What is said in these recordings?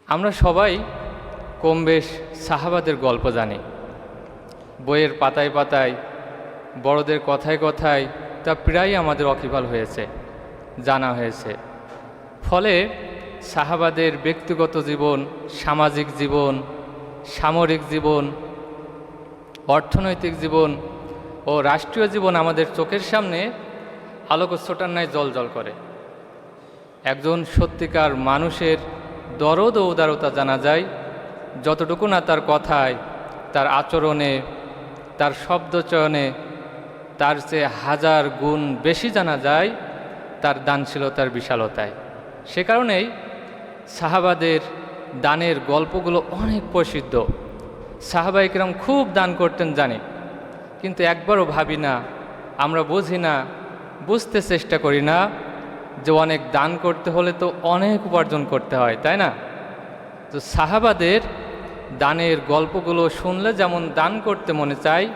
আমরা সবাই কম বেশ সাহাবাদের গল্প জানি। বইয়ের পাতায় পাতায়, বড়দের কথায় কথায় তা প্রায় আমাদের ওয়াকিবহাল হয়েছে, জানা হয়েছে। ফলে সাহাবাদের ব্যক্তিগত জীবন, সামাজিক জীবন, সামরিক জীবন, অর্থনৈতিক জীবন ও রাষ্ট্রীয় জীবন আমাদের চোখের সামনে আলোকচ্ছটার ন্যায় জ্বলজ্বল করে। একজন সত্যিকার মানুষের দরদ ও উদারতা জানা যায় যতটুকু না তার কথায়, তার আচরণে, তার শব্দচয়নে তার চেয়ে হাজার গুণ বেশি জানা যায় তার দানশীলতার বিশালতায়। সে কারণেই সাহাবাদের দানের গল্পগুলো অনেক প্রসিদ্ধ। সাহাবায়ে কেরাম খুব দান করতেন জানি, কিন্তু একবারও ভাবি না, আমরা বুঝি না, বুঝতে চেষ্টা করি না যে অনেক দান করতে হলে তো অনেক উপার্জন করতে হয়, তাই না? তো সাহাবাদের দানের গল্পগুলো শুনলে যেমন দান করতে মনে চায়,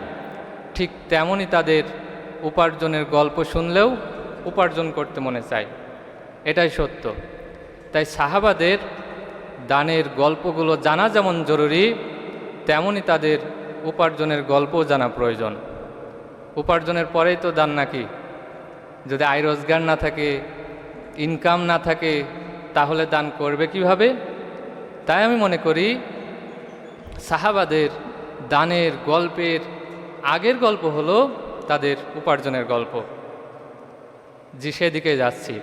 ঠিক তেমনই তাদের উপার্জনের গল্প শুনলেও উপার্জন করতে মনে চায়। এটাই সত্য। তাই সাহাবাদের দানের গল্পগুলো জানা যেমন জরুরি, তেমনই তাদের উপার্জনের গল্পও জানা প্রয়োজন। উপার্জনের পরেই তো দান নাকি? যদি আয় রোজগার না থাকে, ইনকাম না থাকে, তাহলে দান করবে কিভাবে? তাই আমি মনে করি সাহাবাদের দানের গল্পের আগের গল্প হলো তাদের উপার্জনের গল্প। জি, সেদিকে যাচ্ছি।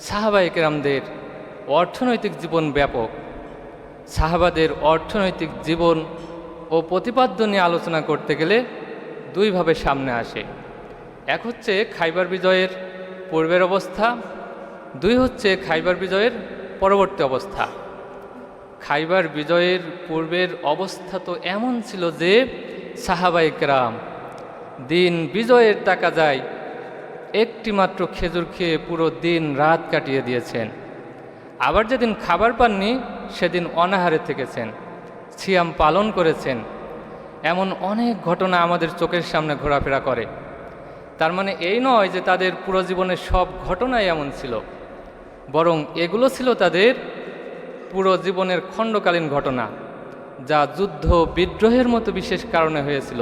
সাহাবায়ে কেরামদের অর্থনৈতিক জীবন ব্যাপক। সাহাবাদের অর্থনৈতিক জীবন ও প্রতিপাদ্য নিয়ে আলোচনা করতে গেলে দুইভাবে সামনে আসে। এক হচ্ছে খাইবার বিজয়ের পূর্বের অবস্থা, দুই হচ্ছে খাইবার বিজয়ের পরবর্তী অবস্থা। খাইবার বিজয়ের পূর্বের অবস্থা তো এমন ছিল যে সাহাবায়ে কেরাম দিন বিজয়ের টাকা যায় একটি মাত্র খেজুর খেয়ে পুরো দিন রাত কাটিয়ে দিয়েছেন। আবার যেদিন খাবার পাননি সেদিন অনাহারে থেকেছেন, সিয়াম পালন করেছেন। এমন অনেক ঘটনা আমাদের চোখের সামনে ঘোরাফেরা করে। তার মানে এই নয় যে তাদের পুরো জীবনের সব ঘটনাই এমন ছিল, বরং এগুলো ছিল তাদের পুরো জীবনের খণ্ডকালীন ঘটনা, যা যুদ্ধ বিদ্রোহের মতো বিশেষ কারণে হয়েছিল।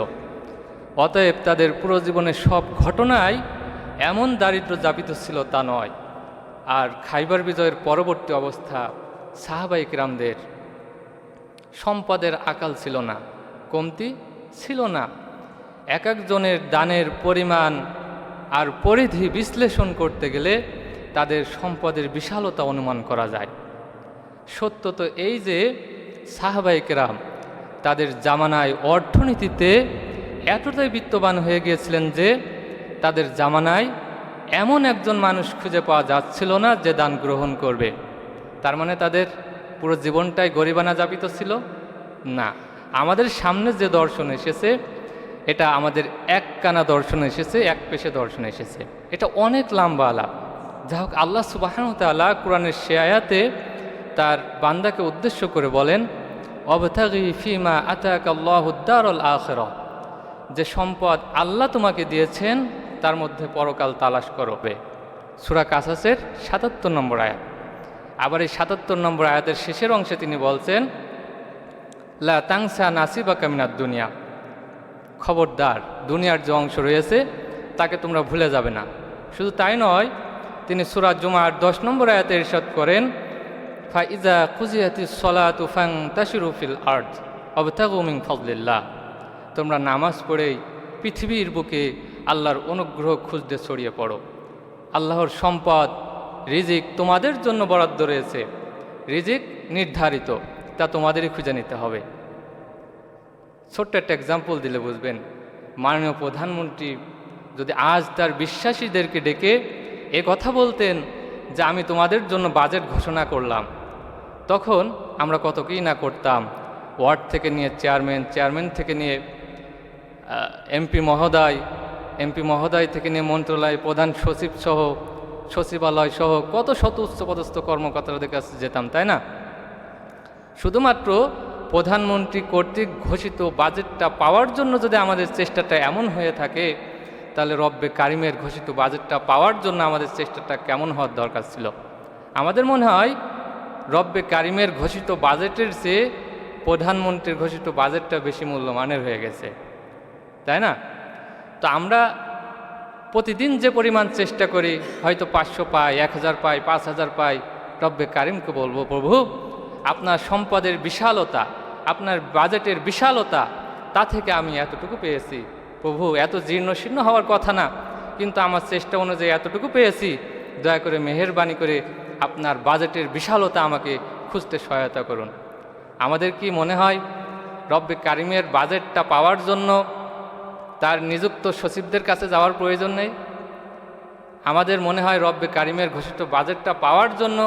অতএব তাদের পুরো জীবনের সব ঘটনাই এমন দারিদ্র্য যাপিত ছিল তা নয়। আর খাইবার বিজয়ের পরবর্তী অবস্থা, সাহাবায়ে কেরামদের সম্পদের আকাল ছিল না, কমতি ছিল না। এক একজনের দানের পরিমাণ আর পরিধি বিশ্লেষণ করতে গেলে তাদের সম্পদের বিশালতা অনুমান করা যায়। সত্য তো এই যে সাহাবায়ে কেরাম তাদের জামানায় অর্থনীতিতে এতটাই বিত্তবান হয়ে গিয়েছিলেন যে তাদের জামানায় এমন একজন মানুষ খুঁজে পাওয়া যাচ্ছিল না যে দান গ্রহণ করবে। তার মানে তাদের পুরো জীবনটাই গরিবানা যাপিত ছিল না। আমাদের সামনে যে দর্শন এসেছে এটা আমাদের এক কানা দর্শন এসেছে, এক পেশে দর্শন এসেছে। এটা অনেক লম্বা আলাপ। যা হোক, আল্লাহ সুবহানাহু ওয়া তাআলা কোরআনের সে আয়াতে তার বান্দাকে উদ্দেশ্য করে বলেন, অবতাগি ফিমা আতাকাল্লাহুদ দারুল আখিরাহ, যে সম্পদ আল্লাহ তোমাকে দিয়েছেন তার মধ্যে পরকাল তালাশ করবে। সূরা কাসাসের ৭৭ নম্বর আয়াত। আবার এই ৭৭ নম্বর আয়াতের শেষের অংশে তিনি বলছেন, লা তাংসা নাসিবাকা মিনাদ দুনিয়া, খবরদার দুনিয়ার যে অংশ রয়েছে তাকে তোমরা ভুলে যাবে না। শুধু তাই নয়, তিনি সূরা জুমার ১০ নম্বর আয়াতে ইরশাদ করেন, ফাইজা কুজিয়াতিস সলাতু ফান্তাশিরু ফিল আরদ ওয়াবতাগু মিন ফাদলিল্লাহ, তোমরা নামাজ পড়েই পৃথিবীর বুকে আল্লাহর অনুগ্রহ খুঁজতে ছড়িয়ে পড়ো। আল্লাহর সম্পদ, রিজিক তোমাদের জন্য বরাদ্দ রয়েছে, রিজিক নির্ধারিত, তা তোমাদেরই খুঁজে নিতে হবে। ছোট্ট একটা এক্সাম্পল দিলে বুঝবেন। মাননীয় প্রধানমন্ত্রী যদি আজ তার বিশ্বাসীদেরকে ডেকে এ কথা বলতেন যে আমি তোমাদের জন্য বাজেট ঘোষণা করলাম, তখন আমরা কত কী না করতাম। ওয়ার্ড থেকে নিয়ে চেয়ারম্যান, চেয়ারম্যান থেকে নিয়ে এমপি মহোদয় থেকে নিয়ে মন্ত্রণালয় প্রধান সচিব সহ, সচিবালয় সহ কত শত উচ্চপদস্থ কর্মকর্তাদের কাছে যেতাম, তাই না? শুধুমাত্র প্রধানমন্ত্রী কর্তৃক ঘোষিত বাজেটটা পাওয়ার জন্য যদি আমাদের চেষ্টাটা এমন হয়ে থাকে, তাহলে রব্বে কারিমের ঘোষিত বাজেটটা পাওয়ার জন্য আমাদের চেষ্টাটা কেমন হওয়ার দরকার ছিল? আমাদের মনে হয় রব্বে কারিমের ঘোষিত বাজেটের চেয়ে প্রধানমন্ত্রীর ঘোষিত বাজেটটা বেশি মূল্যমানের হয়ে গেছে, তাই না? তো আমরা প্রতিদিন যে পরিমাণ চেষ্টা করি, হয়তো 500 পাই, 1000 পাই, 5000 পাই, রব্বে কারিমকে বলবো, প্রভু আপনার সম্পদের বিশালতা, আপনার বাজেটের বিশালতা, তা থেকে আমি এতটুকু পেয়েছি। প্রভু এত জীর্ণশীর্ণ হওয়ার কথা না, কিন্তু আমার চেষ্টা অনুযায়ী এতটুকু পেয়েছি, দয়া করে মেহেরবানি করে আপনার বাজেটের বিশালতা আমাকে খুঁজতে সহায়তা করুন। আমাদের কি মনে হয় রব্বে কারিমের বাজেটটা পাওয়ার জন্য তার নিযুক্ত সচিবদের কাছে যাওয়ার প্রয়োজন নেই? আমাদের মনে হয় রব্বে কারিমের ঘোষিত বাজেটটা পাওয়ার জন্য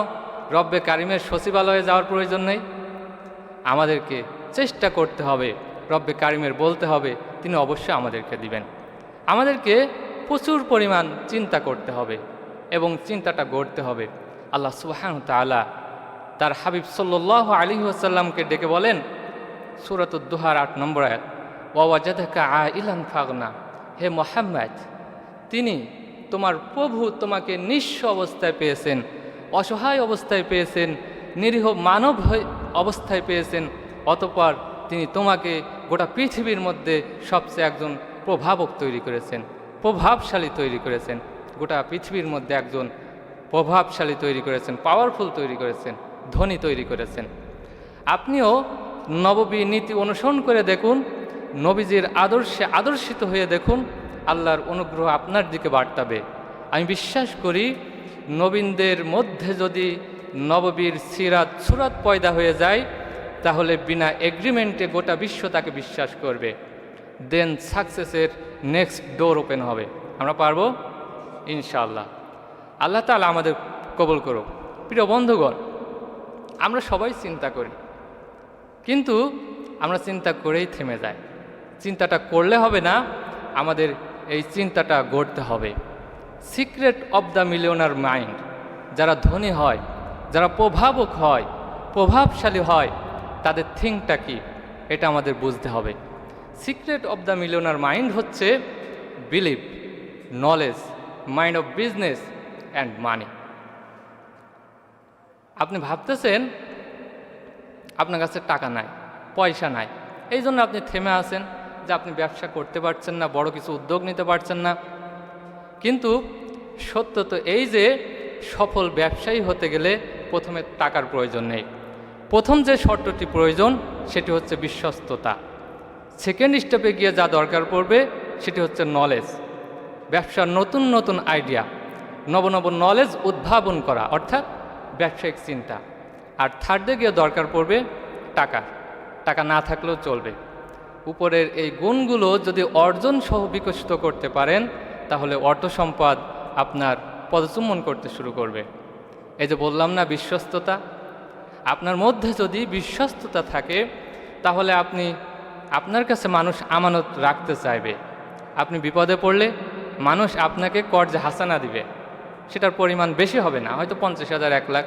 রব্বে কারিমের সচিবালয়ে যাওয়ার প্রয়োজন নেই? আমাদেরকে চেষ্টা করতে হবে, রব্বে কারিমের বলতে হবে, তিনি অবশ্যই আমাদেরকে দিবেন। আমাদেরকে প্রচুর পরিমাণ চিন্তা করতে হবে এবং চিন্তাটা গড়তে হবে। আল্লাহ সুবহানাহু ওয়া তাআলা তার হাবিব সাল্লাল্লাহু আলাইহি ওয়াসাল্লামকে ডেকে বলেন সূরাতুদ দুহার 8 নম্বর আয়াত, ওয়া ওয়াজাদাকা আইলান ফাগনা, হে মুহাম্মদ, তিনি তোমার প্রভু তোমাকে নিঃস্ব অবস্থায় পেয়েছেন, অসহায় অবস্থায় পেয়েছেন, নিরীহ মানব অবস্থায় পেয়েছেন, অতঃপর তিনি তোমাকে গোটা পৃথিবীর মধ্যে সবচেয়ে একজন প্রভাবক তৈরি করেছেন, প্রভাবশালী তৈরি করেছেন, গোটা পৃথিবীর মধ্যে একজন প্রভাবশালী তৈরি করেছেন, পাওয়ারফুল তৈরি করেছেন, ধনী তৈরি করেছেন। আপনিও নববী নীতি অনুসরণ করে দেখুন, নবীজির আদর্শে আদর্শিত হয়ে দেখুন, আল্লাহর অনুগ্রহ আপনার দিকে বাড়তাবে। আমি বিশ্বাস করি নবীনদের মধ্যে যদি নববীর সিরাত সুরাত পয়দা হয়ে যায়, তাহলে বিনা এগ্রিমেন্টে গোটা বিশ্ব তাকে বিশ্বাস করবে। দেন সাকসেসের নেক্সট ডোর ওপেন হবে। আমরা পারবো ইনশাআল্লাহ। আল্লাহ তাআলা আমাদের কবুল করুক। প্রিয় বন্ধুগণ, আমরা সবাই চিন্তা করি, কিন্তু আমরা চিন্তা করেই থেমে যাই। চিন্তাটা করলে হবে না, আমাদের এই চিন্তাটা গড়তে হবে। Secret of the millionaire mind, যারা ধনী হয়, যারা প্রভাবক হয়, প্রভাবশালী হয়, তাদের থিঙ্কটা কি, এটা আমাদের বুঝতে হবে। Secret of the millionaire mind হচ্ছে believe, knowledge, mind of business and money. আপনি ভাবতেছেন আপনার কাছে টাকা নাই, পয়সা নাই, এই জন্য আপনি থেমে আছেন যে আপনি ব্যবসা করতে পারছেন না, বড় কিছু উদ্যোগ নিতে পারছেন না। কিন্তু সত্য তো এই যে সফল ব্যবসায়ী হতে গেলে প্রথমে টাকার প্রয়োজন নেই। প্রথম যে শর্তটি প্রয়োজন সেটি হচ্ছে বিশ্বস্ততা। সেকেন্ড স্টেপে গিয়ে যা দরকার পড়বে সেটি হচ্ছে নলেজ, ব্যবসার নতুন নতুন আইডিয়া, নব নব নলেজ উদ্ভাবন করা, অর্থাৎ ব্যবসায়িক চিন্তা। আর থার্ডে গিয়ে দরকার পড়বে টাকা। টাকা না থাকলেও চলবে। উপরের এই গুণগুলো যদি অর্জন সহ বিকশিত করতে পারেন, তাহলে অর্থ সম্পদ আপনার পদচুম্বন করতে শুরু করবে। এই যে বললাম না বিশ্বস্ততা, আপনার মধ্যে যদি বিশ্বস্ততা থাকে, তাহলে আপনার কাছে মানুষ আমানত রাখতে চাইবে। আপনি বিপদে পড়লে মানুষ আপনাকে কর্জে হাসানা দিবে, সেটার পরিমাণ বেশি হবে না, হয়তো 50,000, 1 লাখ।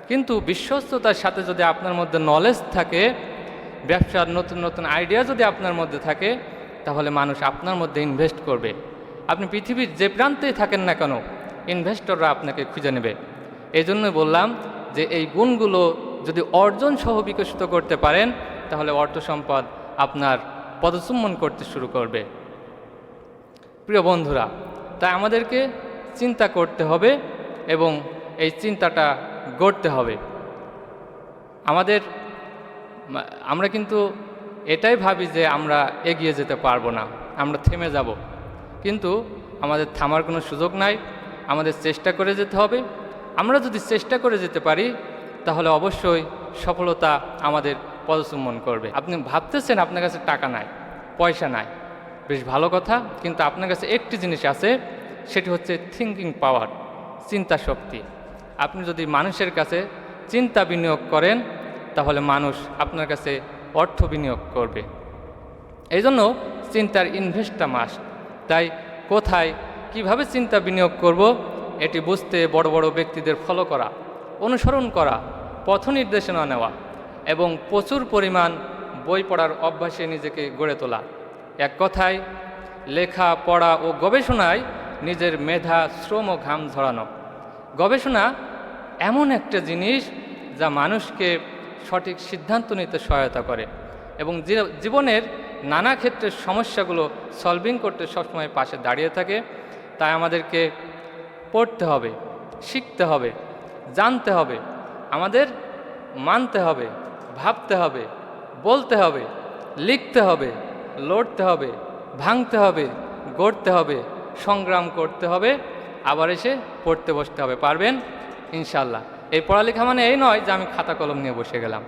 কিন্তু বিশ্বস্ততার সাথে যদি আপনার মধ্যে নলেজ থাকে, ব্যবসার নতুন নতুন আইডিয়া যদি আপনার মধ্যে থাকে, তাহলে মানুষ আপনার মধ্যে ইনভেস্ট করবে। আপনি পৃথিবীর যে প্রান্তেই থাকেন না কেন, ইনভেস্টররা আপনাকে খুঁজে নেবে। এই জন্যই বললাম যে এই গুণগুলো যদি অর্জন সহ বিকশিত করতে পারেন, তাহলে অর্থ সম্পদ আপনার পদচুম্বন করতে শুরু করবে। প্রিয় বন্ধুরা, তাই আমাদেরকে চিন্তা করতে হবে এবং এই চিন্তাটা গড়তে হবে। আমরা কিন্তু এটাই ভাবি যে আমরা এগিয়ে যেতে পারবো না, আমরা থেমে যাব, কিন্তু আমাদের থামার কোনো সুযোগ নাই। আমাদের চেষ্টা করে যেতে হবে। আমরা যদি চেষ্টা করে যেতে পারি, তাহলে অবশ্যই সফলতা আমাদের পদচুম্বন করবে। আপনি ভাবতেছেন আপনার কাছে টাকা নাই, পয়সা নাই, বেশ ভালো কথা, কিন্তু আপনার কাছে একটি জিনিস আছে, সেটি হচ্ছে থিঙ্কিং পাওয়ার, চিন্তা শক্তি। আপনি যদি মানুষের কাছে চিন্তা বিনিয়োগ করেন, তাহলে মানুষ আপনার কাছে অর্থ বিনিয়োগ করবে। এই জন্য চিন্তার ইনভেস্টটা মাস্ট। তাই কোথায় কিভাবে চিন্তা বিনিয়োগ করব, এটি বুঝতে বড় বড় ব্যক্তিদের ফলো করা, অনুসরণ করা, পথ নির্দেশনা নেওয়া এবং প্রচুর পরিমাণ বই পড়ার অভ্যাসে নিজেকে গড়ে তোলা। এক কথায় লেখা, পড়া ও গবেষণায় নিজের মেধা, শ্রম ও ঘাম ঝরানো। গবেষণা এমন একটা জিনিস যা মানুষকে সঠিক সিদ্ধান্ত নিতে সহায়তা করে এবং জীবনের নানা ক্ষেত্রের সমস্যাগুলো সলভিং করতে সবসময় পাশে দাঁড়িয়ে থাকে। তাই আমাদেরকে পড়তে হবে, শিখতে হবে, জানতে হবে, আমাদের মানতে হবে, ভাবতে হবে, বলতে হবে, লিখতে হবে, লড়তে হবে, ভাঙতে হবে, গড়তে হবে, সংগ্রাম করতে হবে, আবার এসে পড়তে বসতে হবে। পারবেন ইনশাল্লাহ। এই পড়ালেখা মানে এই নয় যে আমি খাতা কলম নিয়ে বসে গেলাম।